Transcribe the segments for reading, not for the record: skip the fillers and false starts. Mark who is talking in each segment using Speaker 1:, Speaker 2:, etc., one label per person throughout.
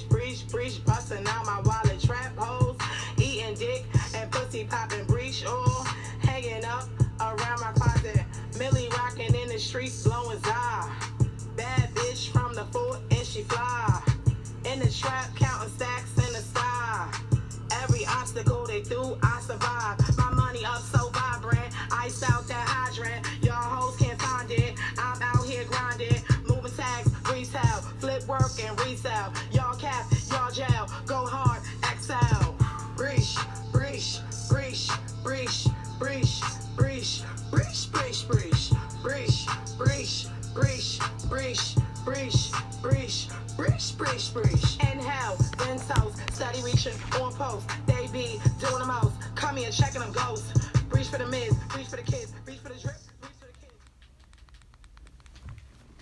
Speaker 1: breach, busting out my wallet, trap hoes, eating dick and pussy popping breach, all hanging up around my closet. Millie rocking in the streets, blowing za. Bad bitch from the fort and she fly. In the trap, counting stacks in the sky. Every obstacle they threw, I survived. My money up so vibrant, ice out that hydrant. Y'all hoes can't find it. I'm out here grinding, moving tags, retail, flip work and resell. Y'all cap, y'all jail, go hard, excel. Breach, breach, breach, breach, breach, breach, breach, breach, breach, breach, breach, breach, breach, breach, breach, breach, breach, breach. Inhale, then toast, steady reaching on post. They be doing the most. Come here, checking them ghosts. Breach for the mids, breach for the kids, breach for the drip, breach for the kids.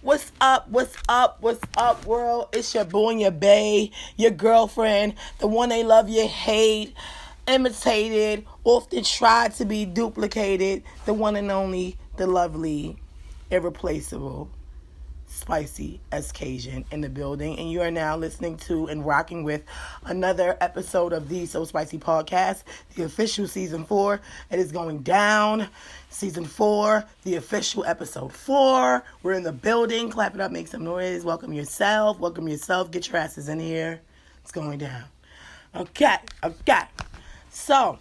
Speaker 1: What's up, what's up, what's up, world? It's your boy and your bae, your girlfriend, the one they love, you hate, imitated, often tried to be duplicated, the one and only, the lovely, irreplaceable, spicy Cajun in the building, and you are now listening to and rocking with another episode of the So Spicy Podcast, the official season 4. It is going down. Season 4, the official episode 4. We're in the building. Clap it up, make some noise. Welcome yourself. Get your asses in here. It's going down. Okay. So,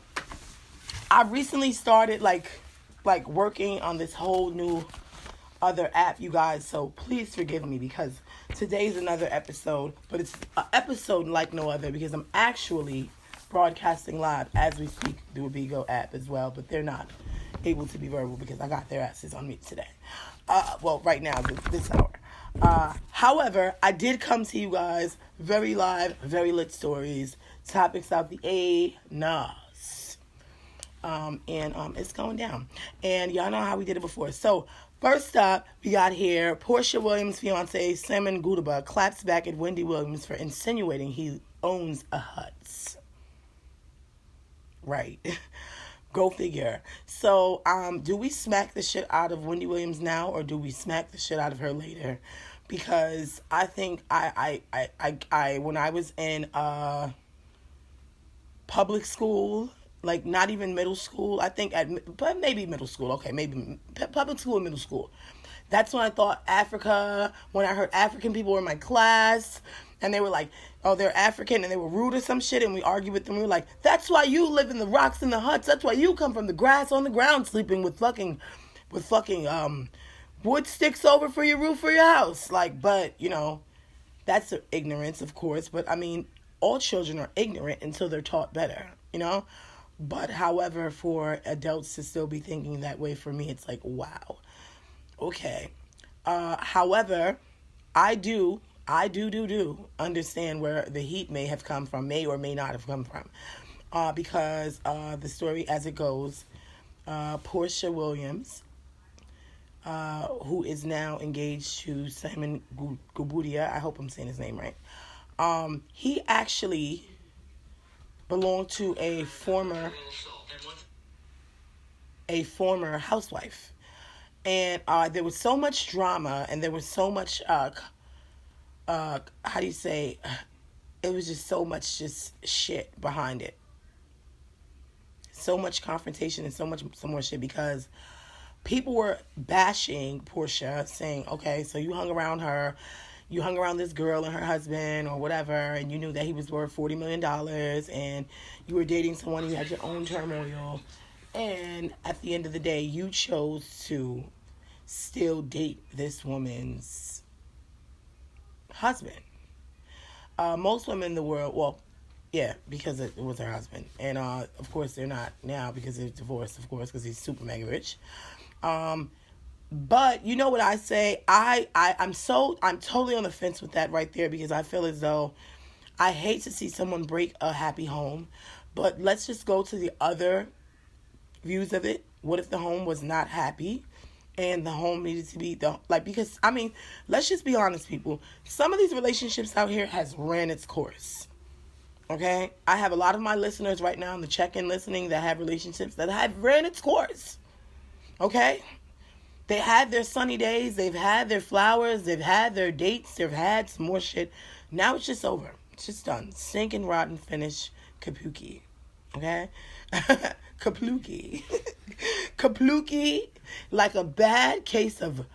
Speaker 1: I recently started like working on this whole new other app, you guys, so please forgive me because today's another episode, but it's an episode like no other because I'm actually broadcasting live as we speak through a Bigo app as well, but they're not able to be verbal because I got their asses on me today. Right now, this hour. However, I did come to you guys very live, very lit stories, topics out the A-Nas. It's going down. And y'all know how we did it before. So, first up, we got here, Porsche Williams' fiance, Simon Gudaba, claps back at Wendy Williams for insinuating he owns a hut. Right. Go figure. So, do we smack the shit out of Wendy Williams now, or do we smack the shit out of her later? Because I think I when I was in public school, like not even middle school, I think but maybe middle school. Okay, maybe public school and middle school. That's when I thought Africa, when I heard African people were in my class and they were like, oh, they're African and they were rude or some shit, and we argued with them. We were like, that's why you live in the rocks and the huts. That's why you come from the grass on the ground sleeping with fucking wood sticks over for your roof for your house. Like, but, you know, that's ignorance, of course. But, I mean, all children are ignorant until they're taught better, you know? But, however, for adults to still be thinking that way, for me, it's like, wow. Okay. However, I do understand where the heat may have come from, may or may not have come from. Because the story as it goes, Porsche Williams, who is now engaged to Simon Gubudia, I hope I'm saying his name right, he actually belonged to a former housewife. And there was so much drama, and there was so much, how do you say, it was just so much just shit behind it. So much confrontation and some more shit, because people were bashing Porsche, saying, okay, so you hung around this girl and her husband or whatever, and you knew that he was worth $40 million, and you were dating someone, you had your own turmoil, and at the end of the day, you chose to still date this woman's husband. Most women in the world, well, yeah, because it was her husband, and of course they're not now because they're divorced, of course, because he's super mega rich. But you know what I say? I'm totally on the fence with that right there, because I feel as though I hate to see someone break a happy home. But let's just go to the other views of it. What if the home was not happy and the home needed to be because I mean, let's just be honest, people. Some of these relationships out here has ran its course. Okay? I have a lot of my listeners right now in the check-in listening that have relationships that have ran its course. Okay? They had their sunny days, they've had their flowers, they've had their dates, they've had some more shit. Now it's just over. Just done. Stinking, rotten, finished kapuki. Okay? Kapluki. Kapluki, like a bad case of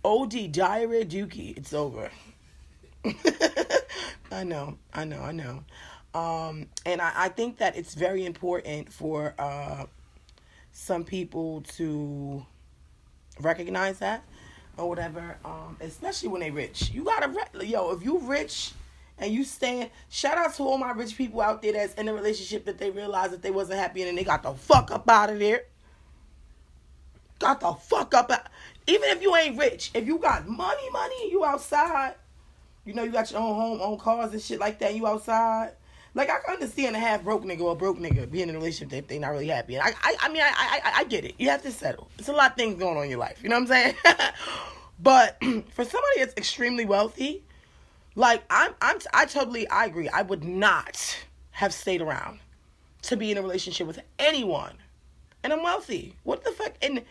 Speaker 1: OD diarrhea dookie. It's over. I know. And I think that it's very important for some people to recognize that or whatever, especially when they rich. You gotta, if you rich and you stand, shout out to all my rich people out there that's in a relationship that they realized that they wasn't happy in and they got the fuck up out of there. Got the fuck up out. Even if you ain't rich, if you got money, you outside, you got your own home, own cars and shit like that, you outside. Like, I can understand a half broke nigga or a broke nigga being in a relationship that they not really happy. And I get it. You have to settle. It's a lot of things going on in your life. You know what I'm saying? But for somebody that's extremely wealthy, like, I agree. I would not have stayed around to be in a relationship with anyone. And I'm wealthy. What the fuck? And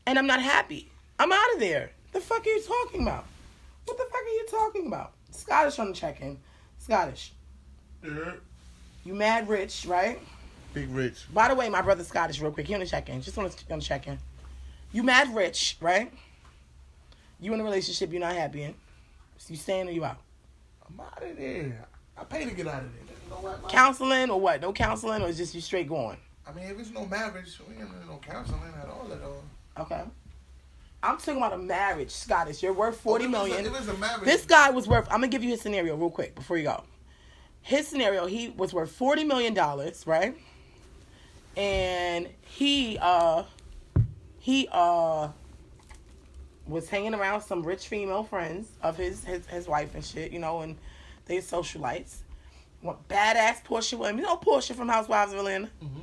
Speaker 1: I'm not happy. I'm out of there. The fuck are you talking about? What the fuck are you talking about? Scottish on the check-in. Scottish.
Speaker 2: Yeah.
Speaker 1: You mad rich, right?
Speaker 2: Big rich.
Speaker 1: By the way, my brother's Scottish, real quick. He on the check-in. Just on the check-in. You mad rich, right? You in a relationship you're not happy in. So you staying or you out?
Speaker 2: I'm out of there. I pay to get out of there. You know what,
Speaker 1: counseling or what? No counseling, or is just you straight going?
Speaker 2: I mean, if it's no marriage, we ain't no counseling at all.
Speaker 1: Okay. I'm talking about a marriage, Scottish. You're worth $40 million.
Speaker 2: If it's a marriage.
Speaker 1: This guy was worth, I'm going to give you his scenario real quick before you go. His scenario, he was worth $40 million, right? And he was hanging around some rich female friends of his wife and shit, and they socialites. Badass Porsche women. Porsche from Housewives of Atlanta.
Speaker 2: Mm-hmm.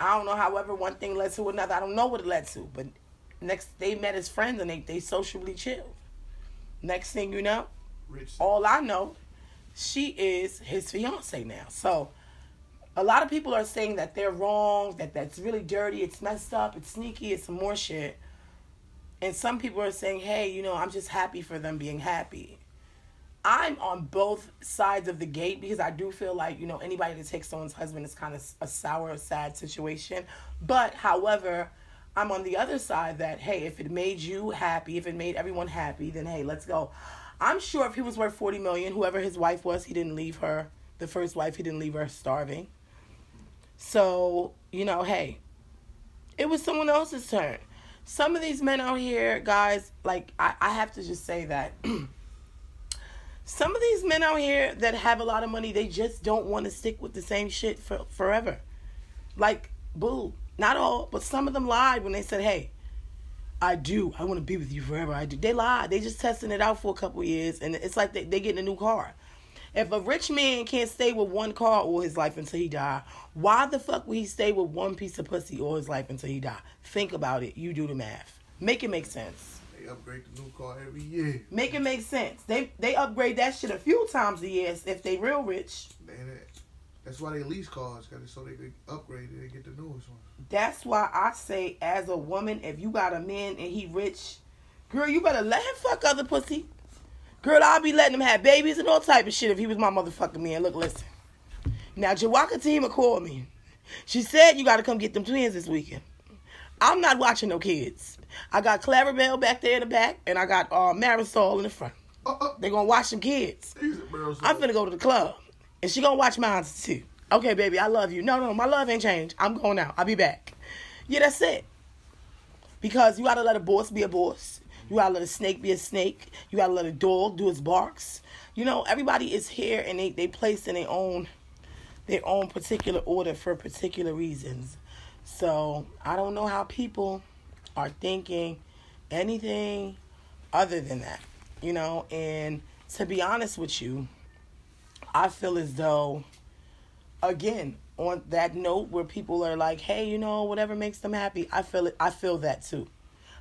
Speaker 1: I don't know, however, one thing led to another. I don't know what it led to, but next they met as friends and they socially chilled. Next thing you know,
Speaker 2: rich.
Speaker 1: All I know, she is his fiance now. So a lot of people are saying that they're wrong, that's really dirty, it's messed up, it's sneaky, it's some more shit. And some people are saying, hey, I'm just happy for them being happy. I'm on both sides of the gate because I do feel like, anybody that takes someone's husband is kind of a sour, sad situation. But, however, I'm on the other side that, hey, if it made you happy, if it made everyone happy, then, hey, let's go. I'm sure if he was worth $40 million, whoever his wife was, he didn't leave her, the first wife, he didn't leave her starving. So, hey, it was someone else's turn. Some of these men out here, guys, like, I have to just say that some of these men out here that have a lot of money, they just don't want to stick with the same shit for forever. Like, boo. Not all, but some of them lied when they said, hey, I want to be with you forever. I do. They lied. They just testing it out for a couple years, and it's like they getting a new car. If a rich man can't stay with one car all his life until he die, why the fuck would he stay with one piece of pussy all his life until he die? Think about it. You do the math. Make it make sense.
Speaker 2: They upgrade the new car every year.
Speaker 1: Make it make sense. They upgrade that shit a few times a year if they real rich.
Speaker 2: That's why they lease cars, so they can upgrade it and get the newest ones.
Speaker 1: That's why I say, as a woman, if you got a man and he rich, girl, you better let him fuck other pussy. Girl, I'll be letting him have babies and all type of shit if he was my motherfucking man. Look, listen. Now, Jawaka Tima called me. She said you got to come get them twins this weekend. I'm not watching no kids. I got Clarabelle back there in the back, and I got Marisol in the front. They're going to watch them kids. I'm finna go to the club, and she going to watch mine too. Okay, baby, I love you. No, my love ain't changed. I'm going out. I'll be back. Yeah, that's it. Because you got to let a boss be a boss. You got to let a snake be a snake. You got to let a dog do its barks. Everybody is here, and they placed in their own particular order for particular reasons. So I don't know how people are thinking anything other than that, and to be honest with you, I feel as though, again, on that note where people are like, hey, whatever makes them happy, I feel that too.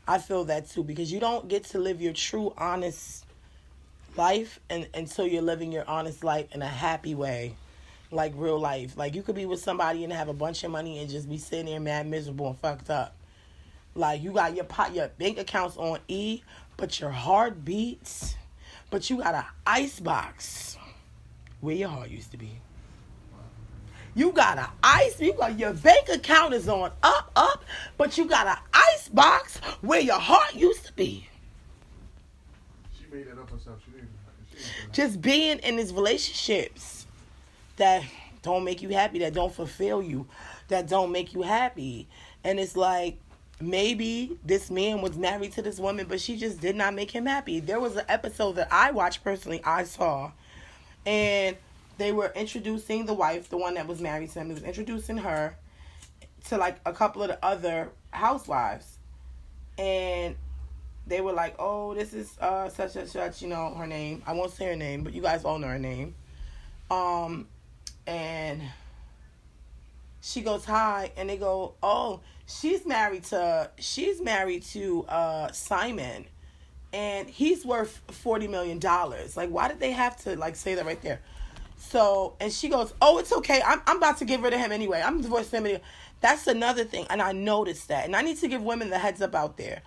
Speaker 1: I feel that too, because you don't get to live your true, honest life until you're living your honest life in a happy way. Like real life. Like, you could be with somebody and have a bunch of money and just be sitting there mad, miserable, and fucked up. Like, you got your bank accounts on E, but your heart beats. But you got an ice box where your heart used to be. You got your bank account is on up, but you got an ice box where your heart used to be.
Speaker 2: She made that up herself. She didn't.
Speaker 1: Just being in these relationships that don't make you happy, that don't fulfill you, that don't make you happy. And it's like, maybe this man was married to this woman, but she just did not make him happy. There was an episode that I watched personally, I saw, and they were introducing the wife, the one that was married to him. It was introducing her to like a couple of the other housewives. And they were like, oh, this is such and such, you know, her name. I won't say her name, but you guys all know her name. And she goes, hi. And they go, oh, she's married to Simon. And he's worth $40 million. Like, why did they have to, like, say that right there? So, and she goes, oh, it's okay. I'm about to get rid of him anyway. I'm divorcing him anyway. That's another thing. And I noticed that. And I need to give women the heads up out there.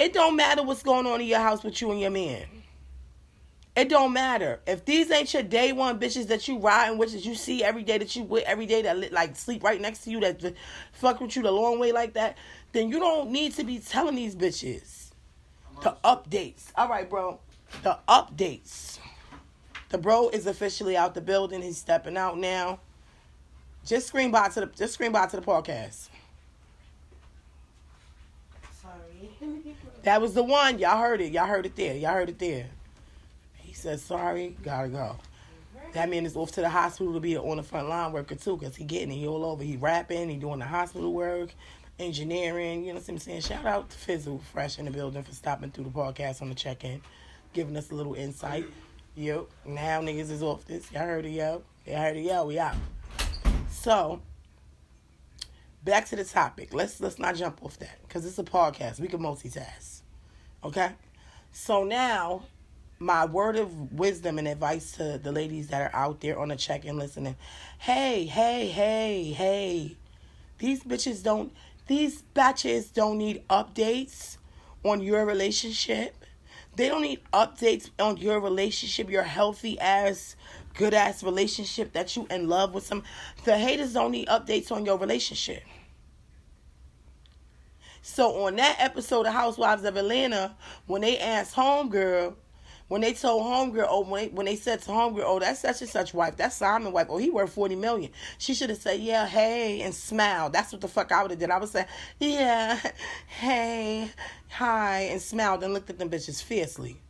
Speaker 1: It don't matter what's going on in your house with you and your man. It don't matter. If these ain't your day one bitches that you riding with, that you see every day, that you with every day, that like sleep right next to you, that fuck with you the long way like that, then you don't need to be telling these bitches the updates. All right, bro. The updates. The bro is officially out the building. He's stepping out now. Just scream by to the podcast.
Speaker 3: Sorry.
Speaker 1: That was the one. Y'all heard it. Y'all heard it there. He said, sorry, gotta go. That man is off to the hospital to be on the front line worker too, because he getting it. He all over. He rapping. He doing the hospital work, engineering. You know what I'm saying? Shout out to Fizzle, fresh in the building, for stopping through the podcast on the check-in, giving us a little insight. Yep. Now niggas is off this. Y'all heard it, yo. We out. So, back to the topic. Let's not jump off that, because it's a podcast. We can multitask. Okay? So now, my word of wisdom and advice to the ladies that are out there on the check-in listening. Hey. These batches don't need updates on your relationship. They don't need updates on your relationship, your healthy ass, good ass relationship that you in love with some. The haters don't need updates on your relationship. So on that episode of Housewives of Atlanta, when they asked Homegirl, when they told Homegirl, oh, when they said to Homegirl, oh, that's such and such wife, that's Simon wife, oh, he worth $40 million. She should have said, yeah, hey, and smiled. That's what the fuck I would have did. I would say, yeah, hey, hi, and smiled and looked at them bitches fiercely.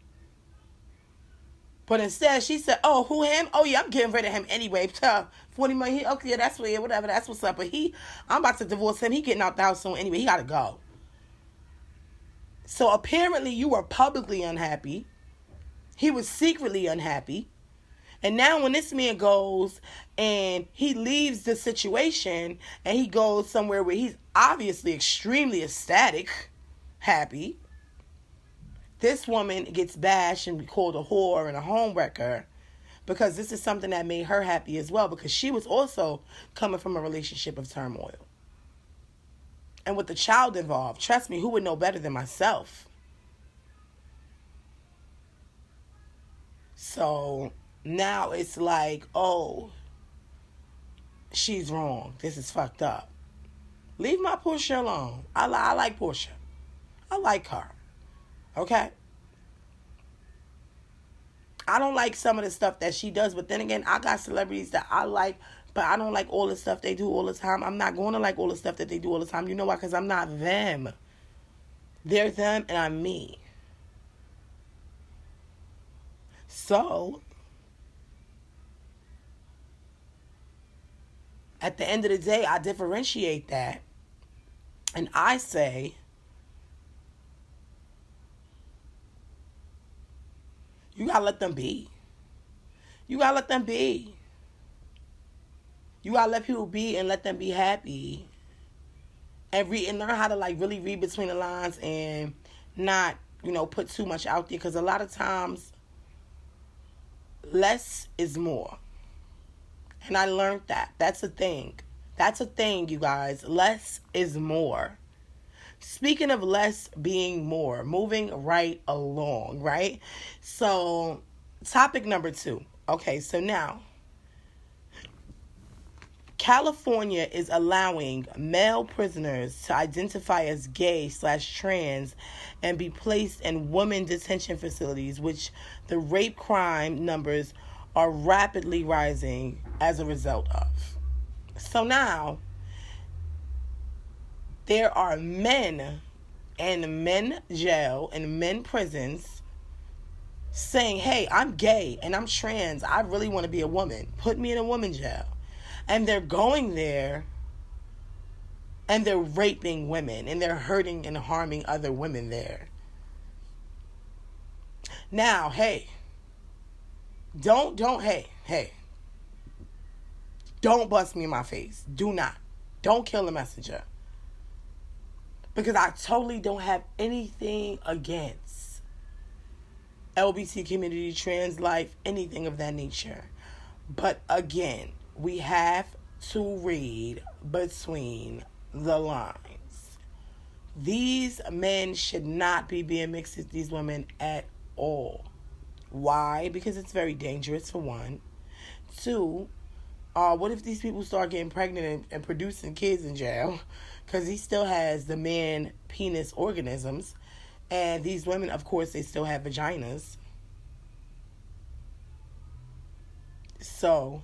Speaker 1: But instead, she said, oh, who, him? Oh, yeah, I'm getting rid of him anyway. 40 million, okay, yeah, that's weird, whatever, that's what's up. But I'm about to divorce him. He getting out the house soon anyway. He got to go. So apparently you were publicly unhappy. He was secretly unhappy. And now when this man goes and he leaves the situation and he goes somewhere where he's obviously extremely ecstatic, happy, this woman gets bashed and called a whore and a homewrecker, because this is something that made her happy as well, because she was also coming from a relationship of turmoil. And with the child involved, trust me, who would know better than myself? So now it's like, oh, she's wrong. This is fucked up. Leave my Porsche alone. I like Porsche. I like her. Okay? I don't like some of the stuff that she does, but then again, I got celebrities that I like, but I don't like all the stuff they do all the time. I'm not going to like all the stuff that they do all the time. You know why? Because I'm not them. They're them and I'm me. So, at the end of the day, I differentiate that. And I say, you gotta let them be. You gotta let them be. You gotta let people be and let them be happy. And learn how to like really read between the lines and not, put too much out there. Because a lot of times, less is more. And I learned that. That's a thing. That's a thing, you guys. Less is more. Speaking of less being more, moving right along, right? So, topic number 2. Okay, so now California is allowing male prisoners to identify as gay/trans and be placed in women detention facilities, which the rape crime numbers are rapidly rising as a result of. So now there are men in men jail and men prisons saying, hey, I'm gay and I'm trans. I really want to be a woman. Put me in a woman jail. And they're going there and they're raping women and they're hurting and harming other women there. Now, hey, don't bust me in my face. Do not. Don't kill the messenger. Because I totally don't have anything against LBT community, trans life, anything of that nature. But again, we have to read between the lines. These men should not be being mixed with these women at all. Why? Because it's very dangerous, for one. Two, what if these people start getting pregnant and producing kids in jail? Because he still has the man penis organisms. And these women, of course, they still have vaginas. So,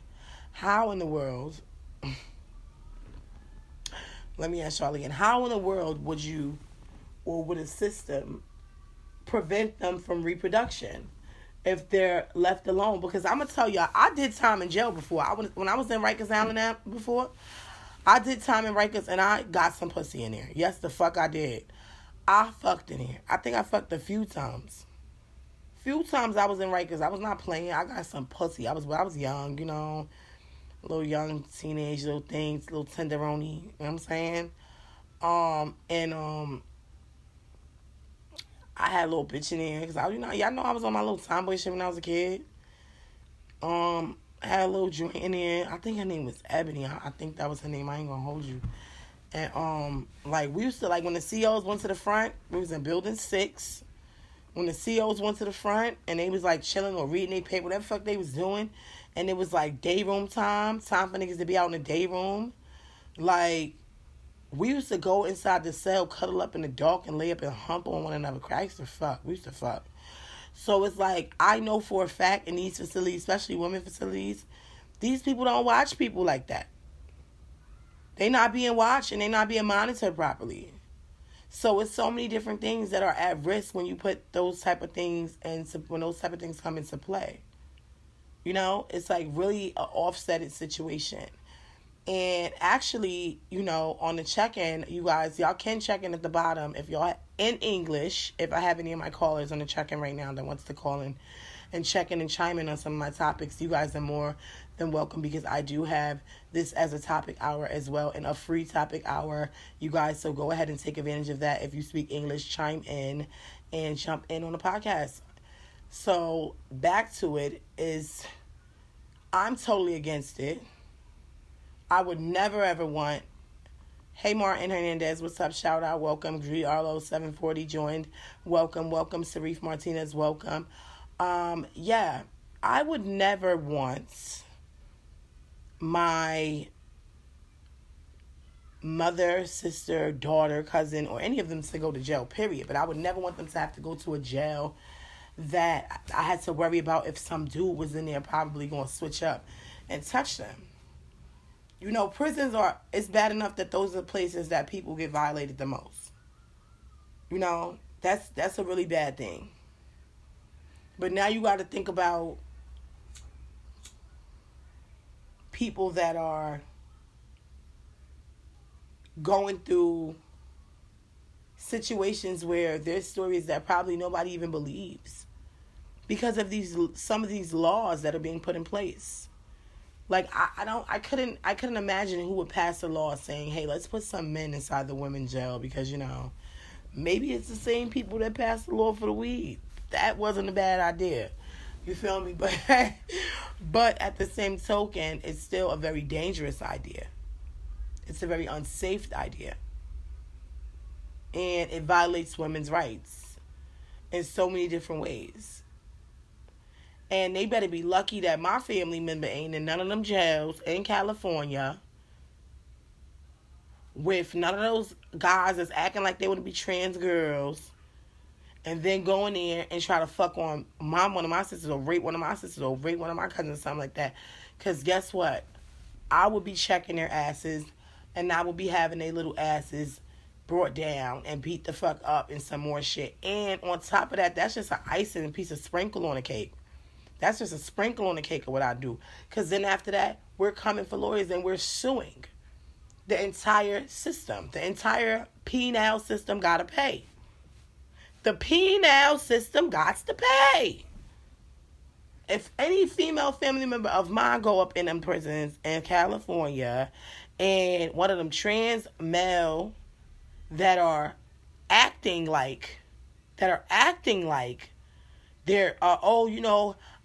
Speaker 1: how in the world, let me ask y'all again, how in the world would you, or would a system prevent them from reproduction if they're left alone? Because I'm going to tell y'all, I did time in jail before. When I was in Rikers Island before, I did time in Rikers and I got some pussy in there. Yes, the fuck I did. I fucked in here. I think I fucked a few times. Few times I was in Rikers. I was not playing. I got some pussy. I was young, you know. Little young teenage little things, little tenderoni, you know what I'm saying? I had a little bitch in there because y'all know I was on my little tomboy shit when I was a kid. I had a little joint in there. I think her name was Ebony. I think that was her name. I ain't gonna hold you. And like we used to, like when the COs went to the front, we was in building 6. When the COs went to the front and they was like chilling or reading their paper, whatever the fuck they was doing, and it was like day room time for niggas to be out in the day room. Like, we used to go inside the cell, cuddle up in the dark, and lay up and hump on one another. I used to fuck. We used to fuck. So it's like, I know for a fact in these facilities, especially women facilities, these people don't watch people like that. They not being watched and they not being monitored properly. So it's so many different things that are at risk when you put those type of things and when those type of things come into play. You know, it's like really an offsetted situation. And actually, you know, on the check-in, you guys, y'all can check in at the bottom if y'all in English. If I have any of my callers on the check-in right now that wants to call in and check in and chime in on some of my topics, you guys are more than welcome, because I do have this as a topic hour as well, and a free topic hour, you guys. So go ahead and take advantage of that. If you speak English, chime in and jump in on the podcast. So back to it is, I'm totally against it. I would never ever want. Hey, Martin Hernandez, what's up? Shout out, welcome. Gree Arlo 740 joined. Welcome. Sarif Martinez, welcome. Yeah, I would never want my mother, sister, daughter, cousin, or any of them to go to jail, period. But I would never want them to have to go to a jail that I had to worry about if some dude was in there probably going to switch up and touch them. You know, prisons it's bad enough that those are places that people get violated the most. You know, that's a really bad thing. But now you got to think about people that are going through situations where there's stories that probably nobody even believes because of some of these laws that are being put in place. Like, I couldn't imagine who would pass a law saying, hey, let's put some men inside the women's jail because, you know, maybe it's the same people that passed the law for the weed. That wasn't a bad idea. You feel me? But at the same token, it's still a very dangerous idea. It's a very unsafe idea. And it violates women's rights in so many different ways. And they better be lucky that my family member ain't in none of them jails in California with none of those guys that's acting like they want to be trans girls and then go in there and try to fuck on one of my sisters or rape one of my sisters or rape one of my cousins or something like that. Because guess what? I would be checking their asses and I would be having their little asses brought down and beat the fuck up and some more shit. And on top of that, that's just an icing and piece of sprinkle on the cake. That's just a sprinkle on the cake of what I do. Because then after that, we're coming for lawyers and we're suing the entire system. The entire penal system got to pay. The penal system got to pay. If any female family member of mine go up in them prisons in California and one of them trans male that are acting like they're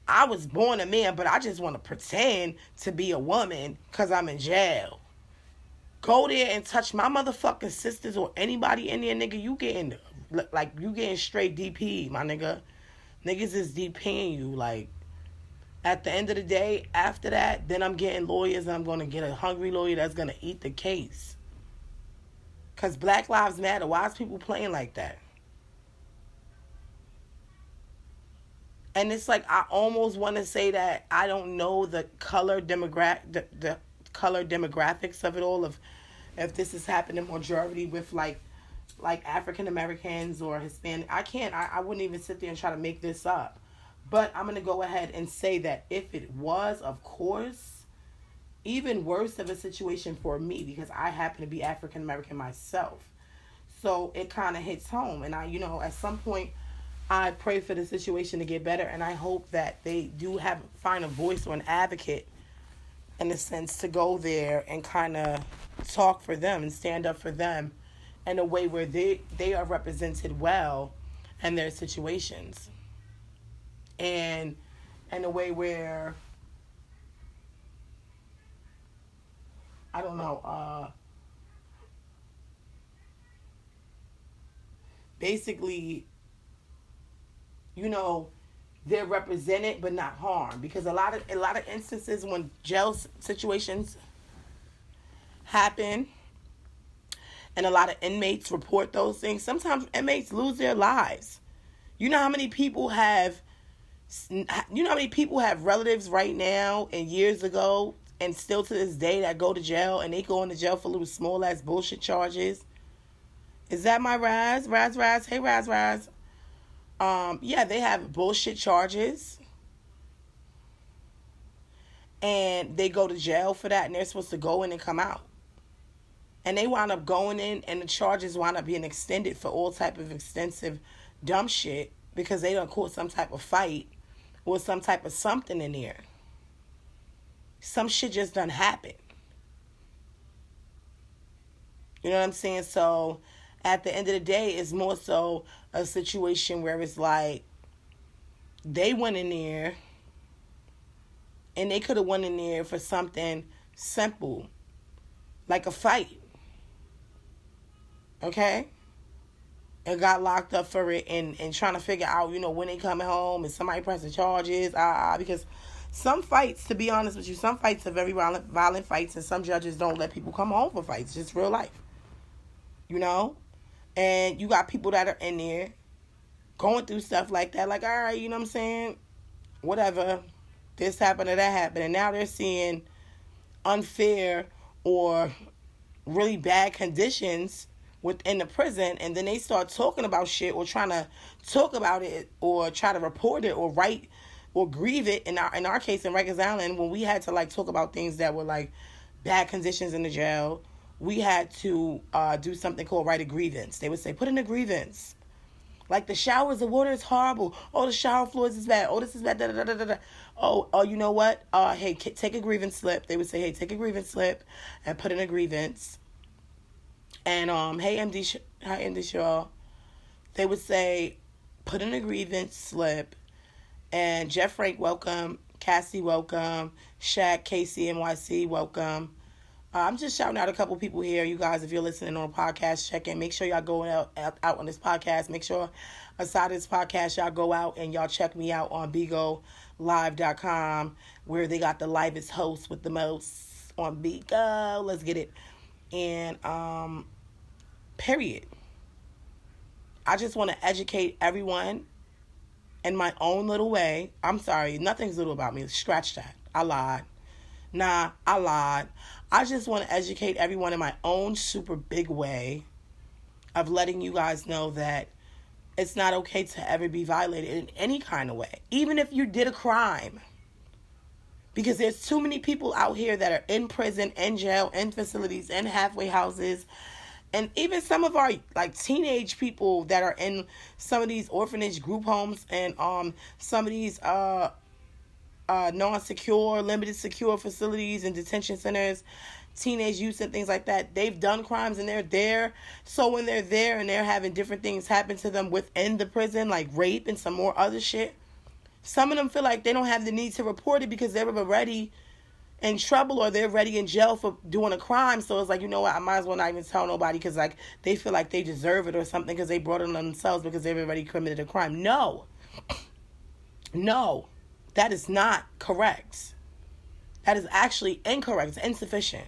Speaker 1: I was born a man, but I just want to pretend to be a woman because I'm in jail. Go there and touch my motherfucking sisters or anybody in there, nigga. You getting straight DP, my nigga. Niggas is DPing you. Like, at the end of the day, after that, then I'm getting lawyers and I'm going to get a hungry lawyer that's going to eat the case. Because Black Lives Matter. Why is people playing like that? And it's like I almost want to say that I don't know the color the color demographics of it all, of if this is happening majority with like African Americans or Hispanic. I wouldn't even sit there and try to make this up. But I'm going to go ahead and say that if it was, of course, even worse of a situation for me because I happen to be African American myself. So it kind of hits home. And at some point, I pray for the situation to get better, and I hope that they do find a voice or an advocate in a sense to go there and kind of talk for them and stand up for them in a way where they are represented well in their situations. And in a way where, I don't know, basically, they're represented but not harmed, because a lot of instances when jail situations happen and a lot of inmates report those things, sometimes inmates lose their lives. You know how many people have relatives right now and years ago and still to this day that go to jail, and they go into jail for little small ass bullshit charges? Is that my Raz? Raz? Hey, Raz. Yeah, they have bullshit charges. And they go to jail for that, and they're supposed to go in and come out. And they wind up going in, and the charges wind up being extended for all type of extensive dumb shit because they done caught some type of fight or some type of something in there. Some shit just done happen. You know what I'm saying? So at the end of the day, it's more so a situation where it's like they went in there and they could have went in there for something simple, like a fight. Okay? And got locked up for it and trying to figure out, when they coming home and somebody pressing charges. Because some fights, to be honest with you, some fights are very violent fights, and some judges don't let people come home for fights. It's just real life. And you got people that are in there going through stuff like that. Like, all right, you know what I'm saying? Whatever. This happened or that happened. And now they're seeing unfair or really bad conditions within the prison. And then they start talking about shit or trying to talk about it or try to report it or write or grieve it. In our case, in Rikers Island, when we had to, talk about things that were, bad conditions in the jail, we had to do something called write a grievance. They would say, put in a grievance. Like, the showers, the water is horrible. Oh, the shower floors is bad. Oh, this is bad. Da, da, da, da, da. Oh, you know what? Hey, take a grievance slip. They would say, hey, take a grievance slip and put in a grievance. And, hey, MD Shaw. They would say, put in a grievance slip. And Jeff Frank, welcome. Cassie, welcome. Shaq, Casey, NYC, welcome. I'm just shouting out a couple people here. You guys, if you're listening on a podcast, check in. Make sure y'all go out on this podcast. Make sure, aside of this podcast, y'all go out and y'all check me out on BeGoLive.com, where they got the livest host with the most on BeGo. Let's get it. And, period. I just want to educate everyone in my own little way. I'm sorry, nothing's little about me. Scratch that. I lied. Nah, I lied. I just want to educate everyone in my own super big way of letting you guys know that it's not okay to ever be violated in any kind of way, even if you did a crime. Because there's too many people out here that are in prison, in jail, in facilities, in halfway houses, and even some of our like teenage people that are in some of these orphanage group homes and some of these non-secure, limited secure facilities and detention centers, teenage youth and things like that. They've done crimes and they're there. So when they're there and they're having different things happen to them within the prison, like rape and some more other shit, some of them feel like they don't have the need to report it because they're already in trouble or they're already in jail for doing a crime. So it's like, you know what, I might as well not even tell nobody because like they feel like they deserve it or something because they brought it on themselves because they've already committed a crime. No, that is not correct. That is actually incorrect. It's insufficient.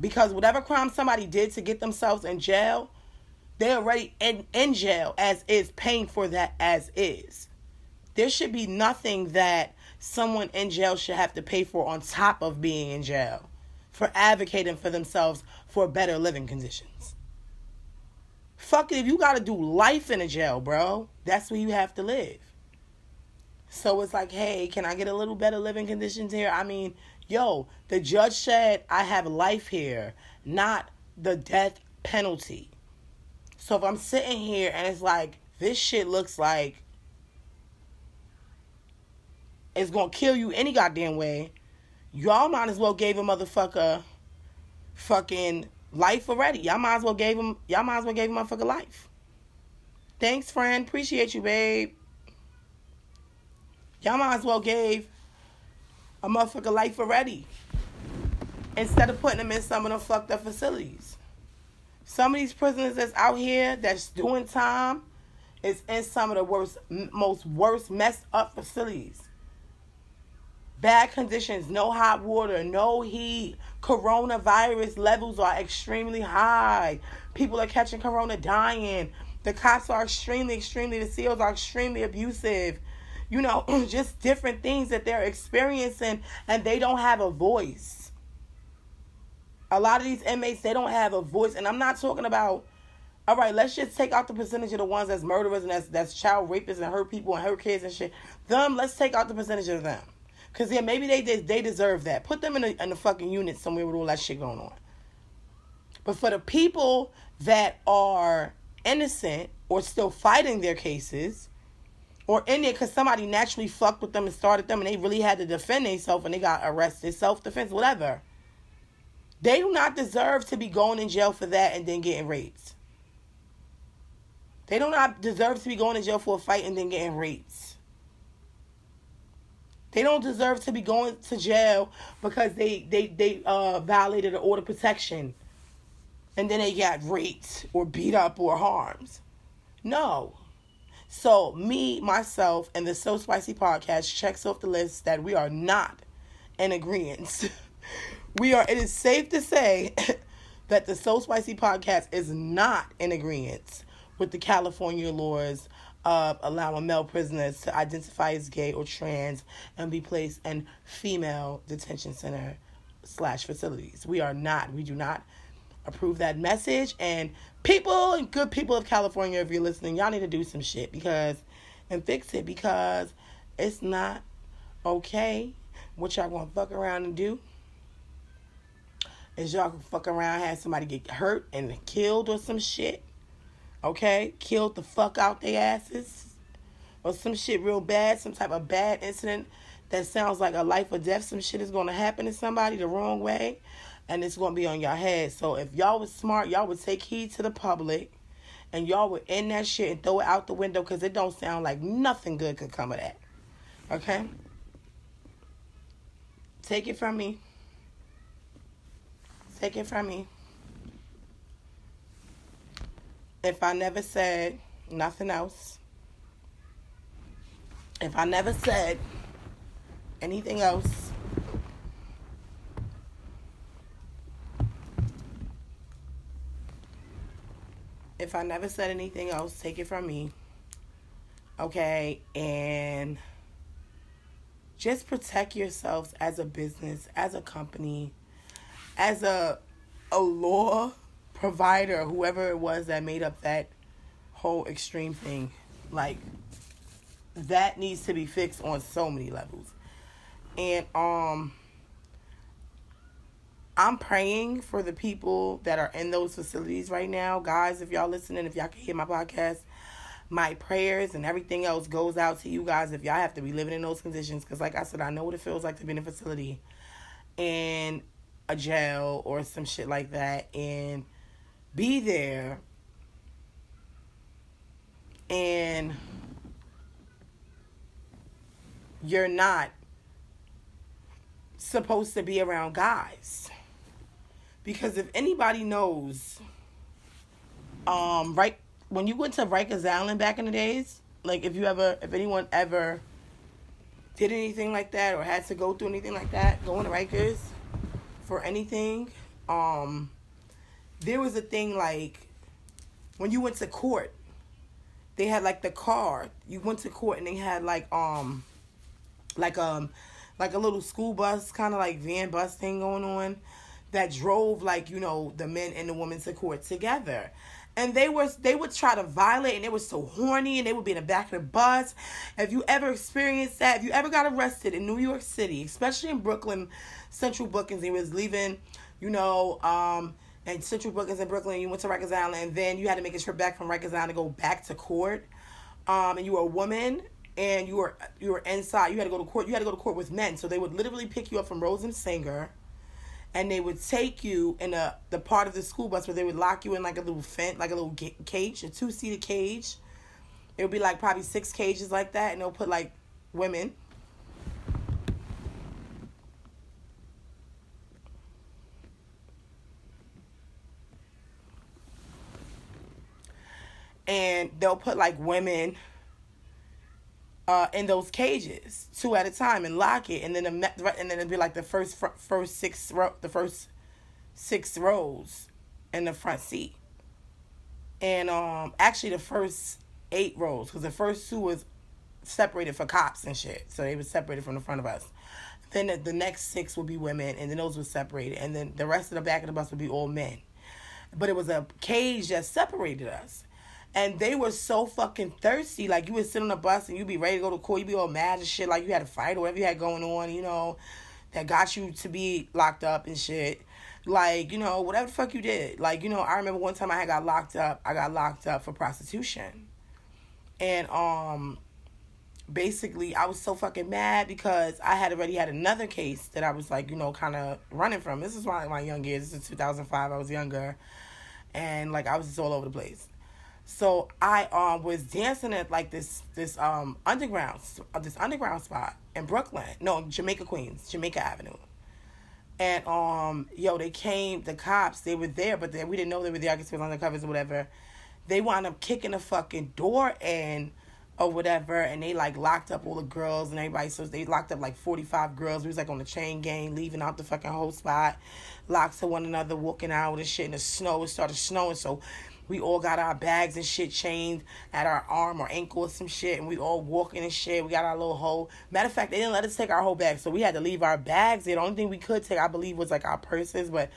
Speaker 1: Because whatever crime somebody did to get themselves in jail, they're already in jail as is, paying for that as is. There should be nothing that someone in jail should have to pay for on top of being in jail for advocating for themselves for better living conditions. Fuck it, if you gotta do life in a jail, bro, that's where you have to live. So it's like, hey, can I get a little better living conditions here? I mean, yo, the judge said I have life here, not the death penalty. So if I'm sitting here and it's like, this shit looks like it's gonna kill you any goddamn way, y'all might as well gave a motherfucker fucking life already. Y'all might as well gave him motherfucker life. Thanks, friend. Appreciate you, babe. Y'all might as well gave a motherfucker life already instead of putting them in some of them fucked up facilities. Some of these prisoners that's out here that's doing time is in some of the worst messed up facilities. Bad conditions, no hot water, no heat. Coronavirus levels are extremely high. People are catching corona, dying. The cops are extremely, the SEALs are extremely abusive. You know, just different things that they're experiencing and they don't have a voice. A lot of these inmates, they don't have a voice. And I'm not talking about, all right, let's just take out the percentage of the ones that's murderers and that's child rapists and hurt people and hurt kids and shit. Let's take out the percentage of them. Because, yeah, maybe they deserve that. Put them in a fucking unit somewhere with all that shit going on. But for the people that are innocent or still fighting their cases, or in there because somebody naturally fucked with them and started them and they really had to defend themselves and they got arrested, self-defense, whatever, they do not deserve to be going in jail for that and then getting raped. They do not deserve to be going in jail for a fight and then getting raped. They don't deserve to be going to jail because they violated an order of protection and then they got raped or beat up or harmed. No. So me, myself, and the So Spicy podcast checks off the list that we are not in agreement. It is safe to say that the So Spicy podcast is not in agreement with the California laws of allowing male prisoners to identify as gay or trans and be placed in female detention center / facilities. We do not approve that message. And people and good people of California, if you're listening, y'all need to do some shit and fix it because it's not okay. What y'all gonna fuck around and do is y'all gonna fuck around, have somebody get hurt and killed or some shit. Okay? Killed the fuck out their asses. Or some shit real bad, some type of bad incident that sounds like a life or death. Some shit is going to happen to somebody the wrong way. And it's going to be on your head. So if y'all was smart, y'all would take heed to the public. And y'all would end that shit and throw it out the window. Because it don't sound like nothing good could come of that. Okay? Take it from me. Take it from me. If I never said nothing else, if I never said anything else, if I never said anything else, take it from me. Okay? And just protect yourselves as a business, as a company, as a law provider, whoever it was that made up that whole extreme thing. Like, that needs to be fixed on so many levels. And I'm praying for the people that are in those facilities right now. Guys, if y'all listening, if y'all can hear my podcast, my prayers and everything else goes out to you guys if y'all have to be living in those conditions. Because like I said, I know what it feels like to be in a facility, in a jail or some shit like that, and be there and you're not supposed to be around guys. Because if anybody knows, right when you went to Rikers Island back in the days, like if anyone ever did anything like that or had to go through anything like that, going to Rikers for anything, there was a thing like when you went to court, they had like the car. You went to court and they had like a little school bus, kind of like van bus thing going on that drove like, you know, the men and the women to court together. And they would try to violate, and they were so horny, and they would be in the back of the bus. Have you ever experienced that? If you ever got arrested in New York City, especially in Brooklyn, Central Brookings, he was leaving, you know, and Central Brookings in Brooklyn, you went to Rikers Island, and then you had to make a trip back from Rikers Island to go back to court. And you were a woman, and you were inside. You had to go to court. You had to go to court with men. So they would literally pick you up from Rose and Singer, and they would take you in the part of the school bus where they would lock you in like a little like a little cage, a 2-seater cage. It would be like probably 6 cages like that, and they'll put like women. And they'll put like women in those cages, 2 at a time, and lock it, and then it'd be like the first 6 rows in the front seat, and actually the first 8 rows, because the first 2 was separated for cops and shit, so they were separated from the front of us. Then the next 6 would be women, and then those were separated, and then the rest of the back of the bus would be all men. But it was a cage that separated us. And they were so fucking thirsty. Like, you would sit on the bus and you'd be ready to go to court. You'd be all mad and shit. Like, you had a fight or whatever you had going on, you know, that got you to be locked up and shit. Like, you know, whatever the fuck you did. Like, you know, I remember one time I got locked up. I got locked up for prostitution. And, basically, I was so fucking mad because I had already had another case that I was, like, you know, kind of running from. This is my young years. This is 2005. I was younger. And, like, I was just all over the place. So I was dancing at like this underground spot in Brooklyn. No, Jamaica Avenue. And the cops, they were there, but we didn't know they were there. I guess it was undercovers or whatever. They wound up kicking the fucking door in or whatever, and they like locked up all the girls and everybody. So they locked up like 45 girls. We was like on the chain gang, leaving out the fucking whole spot, locked to one another, walking out and shit in the snow. It started snowing, so we all got our bags and shit chained at our arm or ankle or some shit, and we all walking and shit. We got our little whole... Matter of fact, they didn't let us take our whole bag, so we had to leave our bags there. The only thing we could take, I believe, was like our purses, but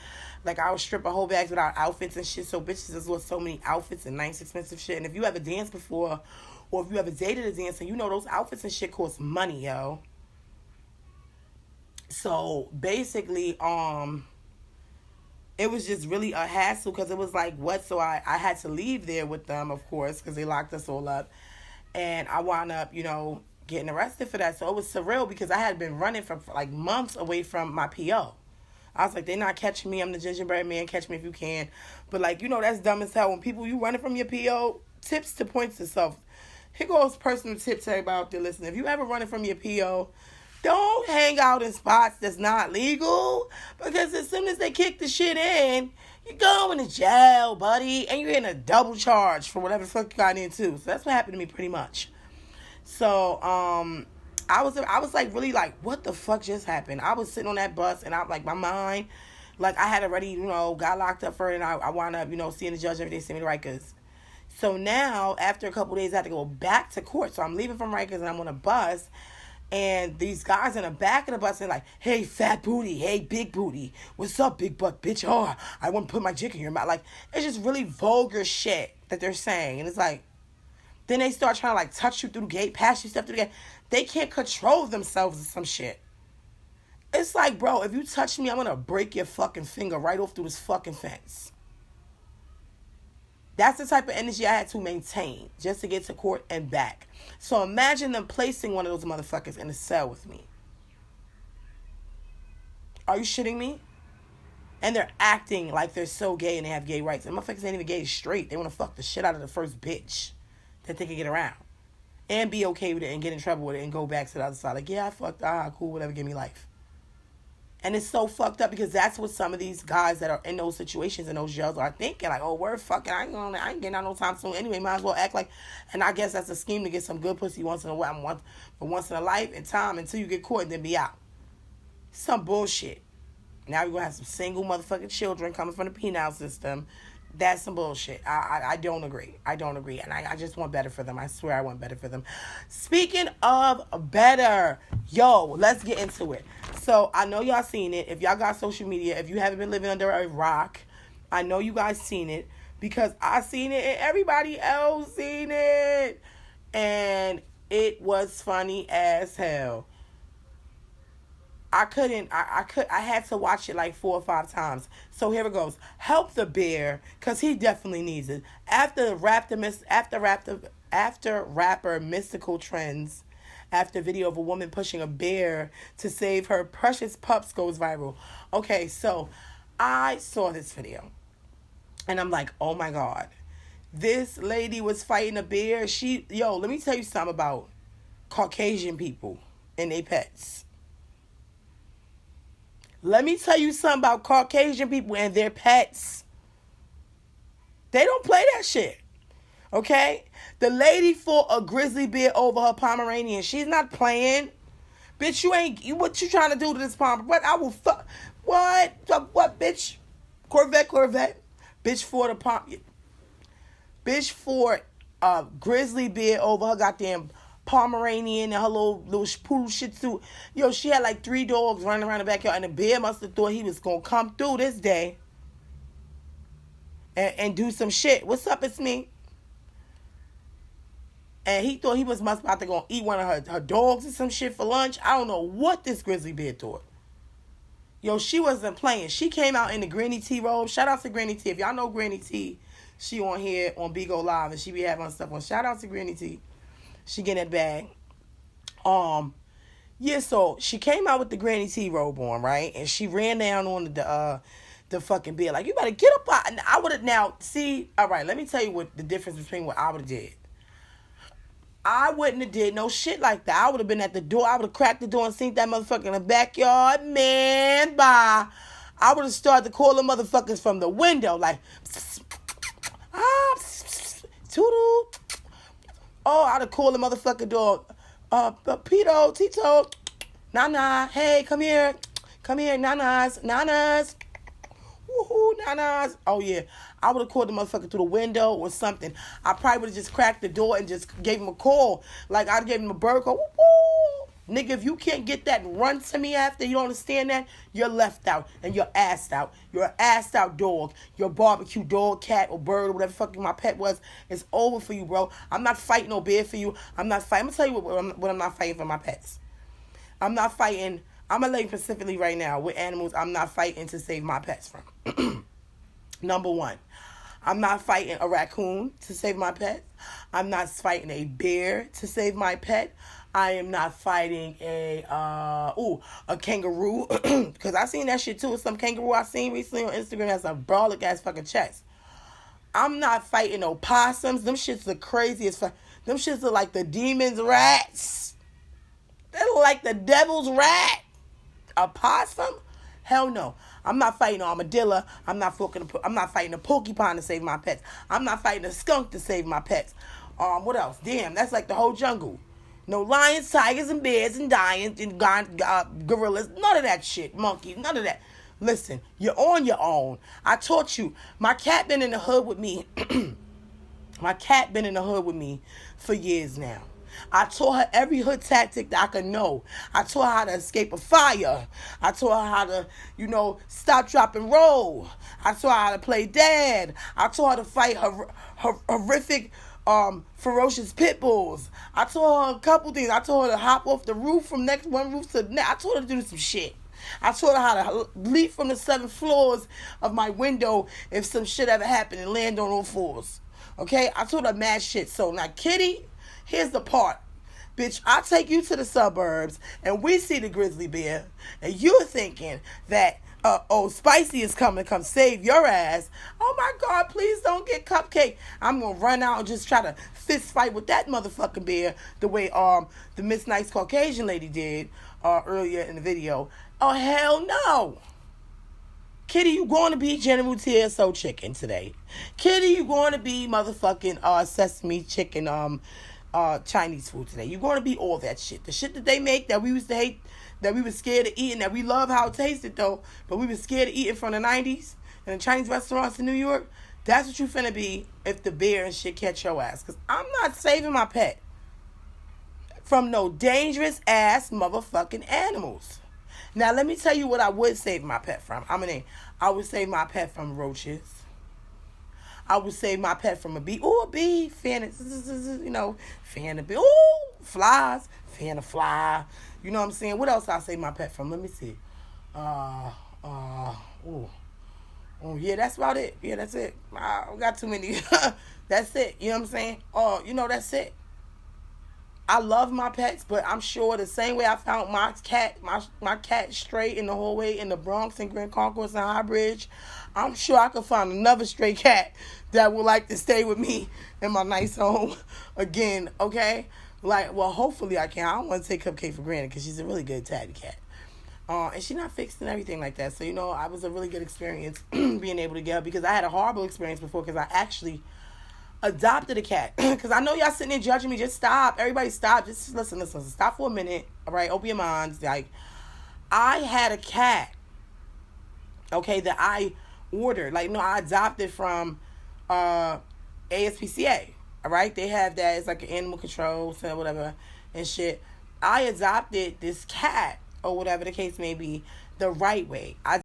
Speaker 1: like I would strip our whole bags with our outfits and shit, so bitches just with so many outfits and nice expensive shit. And if you ever danced before, or if you ever dated a dancer, you know those outfits and shit cost money, yo. So basically, it was just really a hassle because it was like, what? So I had to leave there with them, of course, because they locked us all up. And I wound up, you know, getting arrested for that. So it was surreal because I had been running for like months away from my PO. I was like, they're not catching me. I'm the gingerbread man. Catch me if you can. But like, you know, that's dumb as hell. When people, you running from your PO, tips to points to self. Here goes personal tip to everybody out there listening. If you ever running from your PO, Don't hang out in spots that's not legal, because as soon as they kick the shit in, you're going to jail, buddy, and you're getting a double charge for whatever the fuck you got into. So that's what happened to me pretty much. So, I was like really like, what the fuck just happened? I was sitting on that bus and I like my mind, like I had already, got locked up for it, and I wound up, seeing the judge and everything, send me to Rikers. So now, after a couple days, I had to go back to court. So I'm leaving from Rikers and I'm on a bus. And these guys in the back of the bus are like, hey, fat booty. Hey, big booty. What's up, big butt, bitch? Oh, I want to put my dick in your mouth. Like, it's just really vulgar shit that they're saying. And it's like, then they start trying to, like, touch you through the gate, pass you stuff through the gate. They can't control themselves or some shit. It's like, bro, if you touch me, I'm going to break your fucking finger right off through this fucking fence. That's the type of energy I had to maintain just to get to court and back. So imagine them placing one of those motherfuckers in a cell with me. Are you shitting me? And they're acting like they're so gay and they have gay rights. And motherfuckers ain't even gay straight. They want to fuck the shit out of the first bitch that they can get around. And be okay with it and get in trouble with it and go back to the other side. Like, yeah, I fucked. Cool, whatever, give me life. And it's so fucked up because that's what some of these guys that are in those situations in those jails are thinking. Like, oh, we're fucking, I ain't getting out no time soon anyway. Might as well act like, and I guess that's a scheme to get some good pussy once in a while, for once in a life and time until you get caught and then be out. Some bullshit. Now we're going to have some single motherfucking children coming from the penal system. That's some bullshit. I don't agree. I don't agree. And I just want better for them. I swear I want better for them. Speaking of better, yo, let's get into it. So I know y'all seen it. If y'all got social media, if you haven't been living under a rock, I know you guys seen it because I seen it and everybody else seen it. And it was funny as hell. I had to watch it like 4 or 5 times. So here it goes. Help the bear, because he definitely needs it. After rapper Mystical Trends, after video of a woman pushing a bear to save her precious pups goes viral. Okay, so I saw this video. And I'm like, oh my God. This lady was fighting a bear. Let me tell you something about Caucasian people and their pets. Let me tell you something about Caucasian people and their pets. They don't play that shit. Okay? The lady fought a grizzly bear over her Pomeranian. She's not playing. Bitch, what you trying to do to this Pomeranian? What? I will fuck. What? What, bitch? Corvette. Bitch fought a grizzly bear over her goddamn Pomeranian and her little poodle shih tzu. Yo, she had like 3 dogs running around the backyard, and the bear must have thought he was gonna come through this day and do some shit. What's up? It's me. And he thought he was about to go eat one of her dogs or some shit for lunch. I don't know what this grizzly bear thought. Yo, she wasn't playing. She came out in the Granny T robe. Shout out to Granny T. If y'all know Granny T, she on here on Bigo Live and she be having stuff on. Shout out to Granny T. She get that bag. Yeah, so she came out with the Granny T robe on, right? And she ran down on the fucking bed. Like, you better get up out. And I would have now, see, all right, let me tell you what the difference between what I would have did. I wouldn't have did no shit like that. I would have been at the door. I would have cracked the door and seen that motherfucker in the backyard. Man, bye. I would have started to call the motherfuckers from the window. Like, toodle. Oh, I'd have called the motherfucking dog. Pito, Tito, Nana, hey, come here, Nanas, woohoo, Nanas. Oh yeah, I would have called the motherfucker through the window or something. I probably would have just cracked the door and just gave him a call. Like, I'd give him a bird call, woo. Nigga, if you can't get that and run to me after, you don't understand that, you're left out and you're assed out. You're an assed out dog. Your barbecue dog, cat, or bird, or whatever fucking my pet was, it's over for you, bro. I'm not fighting no bear for you. I'm going to tell you what I'm not fighting for my pets. I'm not fighting. I'm going to let you specifically right now with animals I'm not fighting to save my pets from. Number 1. I'm not fighting a raccoon to save my pet. I'm not fighting a bear to save my pet. I am not fighting a kangaroo, because I seen that shit too. Some kangaroo I seen recently on Instagram has a brolic ass fucking chest. I'm not fighting no possums. Them shits are crazy as fuck. Them shits are like the demon's rats. They look like the devil's rat. A possum? Hell no. I'm not fighting an armadillo. I'm not fighting a porcupine to save my pets. I'm not fighting a skunk to save my pets. What else? Damn, that's like the whole jungle. No lions, tigers, and bears, and lions, and gorillas. None of that shit. Monkeys. None of that. Listen, you're on your own. I taught you. My cat been in the hood with me. My cat been in the hood with me for years now. I taught her every hood tactic that I could know. I taught her how to escape a fire. I taught her how to, stop, drop, and roll. I taught her how to play dead. I taught her to fight horrific, ferocious pit bulls. I taught her a couple things. I told her to hop off the roof from one roof to the next. I told her to do some shit. I taught her how to leap from the 7 floors of my window if some shit ever happened and land on all fours. Okay? I taught her mad shit. So now, Kitty, here's the part. Bitch, I take you to the suburbs and we see the grizzly bear and you're thinking that, Spicy is coming to come save your ass. Oh my God, please don't get Cupcake. I'm going to run out and just try to fist fight with that motherfucking bear the way the Miss Nice Caucasian lady did earlier in the video. Oh, hell no. Kitty, you going to be General TSO chicken today. Kitty, you going to be motherfucking sesame chicken Chinese food today. You're going to be all that shit. The shit that they make that we used to hate, that we were scared of eating, that we love how it tasted though, but we were scared of eating from the 90s in the Chinese restaurants in New York. That's what you finna be if the bear and shit catch your ass. Because I'm not saving my pet from no dangerous ass motherfucking animals. Now, let me tell you what I would save my pet from. I would save my pet from roaches. I would save my pet from a bee. Ooh, a bee. Fan of bee. Ooh, flies. Fan of fly. You know what I'm saying? What else I save my pet from? Let me see. Oh, yeah, that's about it. Yeah, that's it. I got too many. That's it. You know what I'm saying? That's it. I love my pets, but I'm sure the same way I found my cat straight in the hallway in the Bronx and Grand Concourse and High Bridge, I'm sure I could find another stray cat that would like to stay with me in my nice home again, okay? Hopefully I can. I don't want to take Cupcake for granted because she's a really good tabby cat. And she's not fixed and everything like that. So, I was a really good experience being able to get her because I had a horrible experience before because I actually adopted a cat. Because I know y'all sitting there judging me. Just stop. Everybody stop. Just listen. Stop for a minute. All right? Open your minds. Like, I had a cat, okay, that I ordered. I adopted from ASPCA. All right? They have that. It's like an animal control, so whatever, and shit. I adopted this cat, or whatever the case may be, the right way. I